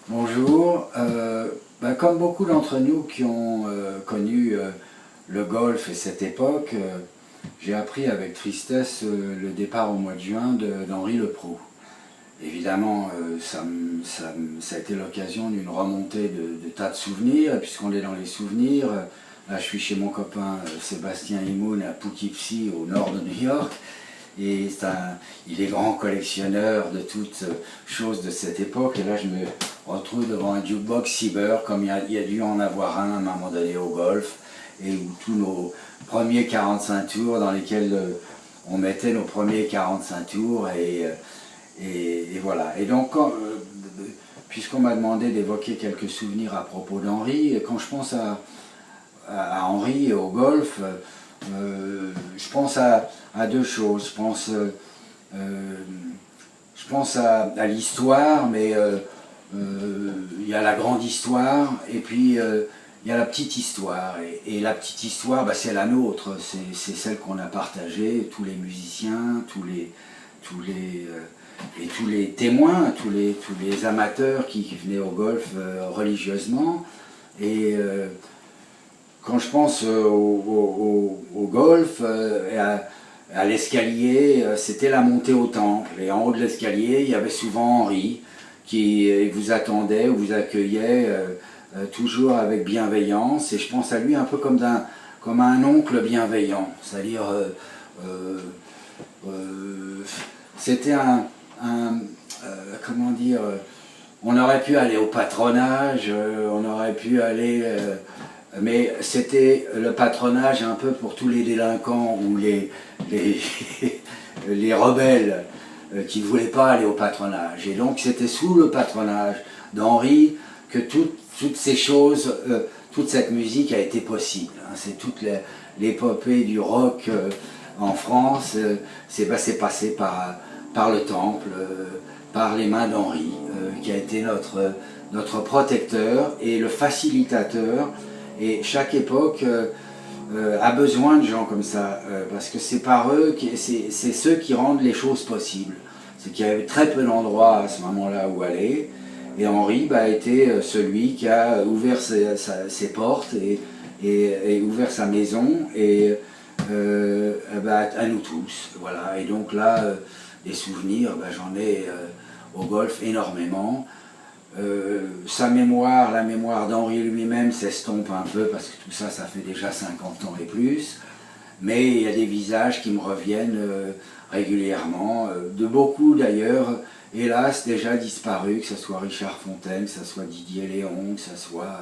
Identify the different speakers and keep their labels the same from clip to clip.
Speaker 1: Bonjour. Comme beaucoup d'entre nous qui ont connu le golf et cette époque, j'ai appris avec tristesse le départ au mois de juin d'Henri Leproux. Évidemment, ça a été l'occasion d'une remontée de tas de souvenirs, et puisqu'on est dans les souvenirs, là je suis chez mon copain Sébastien Himoun à Poughkeepsie, au nord de New York, et il est grand collectionneur de toutes choses de cette époque, et là je me retrouve devant un jukebox Sieber, comme il y a dû en avoir un à un moment donné au golf, et où tous nos premiers 45 tours, dans lesquels on mettait nos premiers 45 tours, et voilà. Et donc, puisqu'on m'a demandé d'évoquer quelques souvenirs à propos d'Henri, quand je pense à Henri et au golf, je pense à deux choses. Je pense à l'histoire, mais il y a la grande histoire, et puis il y a la petite histoire. Et la petite histoire, c'est la nôtre, c'est celle qu'on a partagée, tous les musiciens, tous les témoins, tous les amateurs qui venaient au golf religieusement. Et quand je pense au golf et à l'escalier, c'était la montée au temple. Et en haut de l'escalier, il y avait souvent Henri qui vous attendait ou vous accueillait toujours avec bienveillance. Et je pense à lui un peu comme un oncle bienveillant. C'est-à-dire, c'était comment dire, on aurait pu aller au patronage, on aurait pu aller, mais c'était le patronage un peu pour tous les délinquants ou les rebelles qui ne voulaient pas aller au patronage. Et donc c'était sous le patronage d'Henri que toutes ces choses, toute cette musique a été possible. C'est toute l'épopée du rock en France, c'est passé par le temple, par les mains d'Henri, qui a été notre protecteur et le facilitateur. Et chaque époque a besoin de gens comme ça, parce que c'est par eux, c'est ceux qui rendent les choses possibles. C'est qu'il y avait très peu d'endroits à ce moment-là où aller, et Henri a été celui qui a ouvert ses portes et ouvert sa maison et à nous tous. Voilà. Et donc là, des souvenirs, j'en ai au golf énormément. Sa mémoire, la mémoire d'Henri lui-même s'estompe un peu parce que tout ça, ça fait déjà 50 ans et plus. Mais il y a des visages qui me reviennent régulièrement, de beaucoup d'ailleurs, hélas déjà disparus, que ce soit Richard Fontaine, que ce soit Didier Léon, que ce soit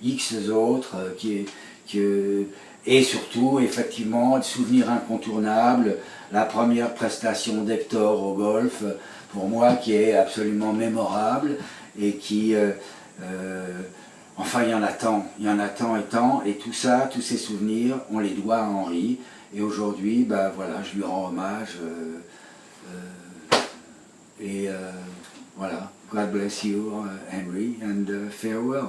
Speaker 1: X autres, et surtout, effectivement, le souvenir incontournable, la première prestation d'Hector au golf, pour moi, qui est absolument mémorable, et qui, enfin, il y en a tant et tant, et tout ça, tous ces souvenirs, on les doit à Henri, et aujourd'hui, voilà, je lui rends hommage, et voilà, God bless you, Henry, and farewell.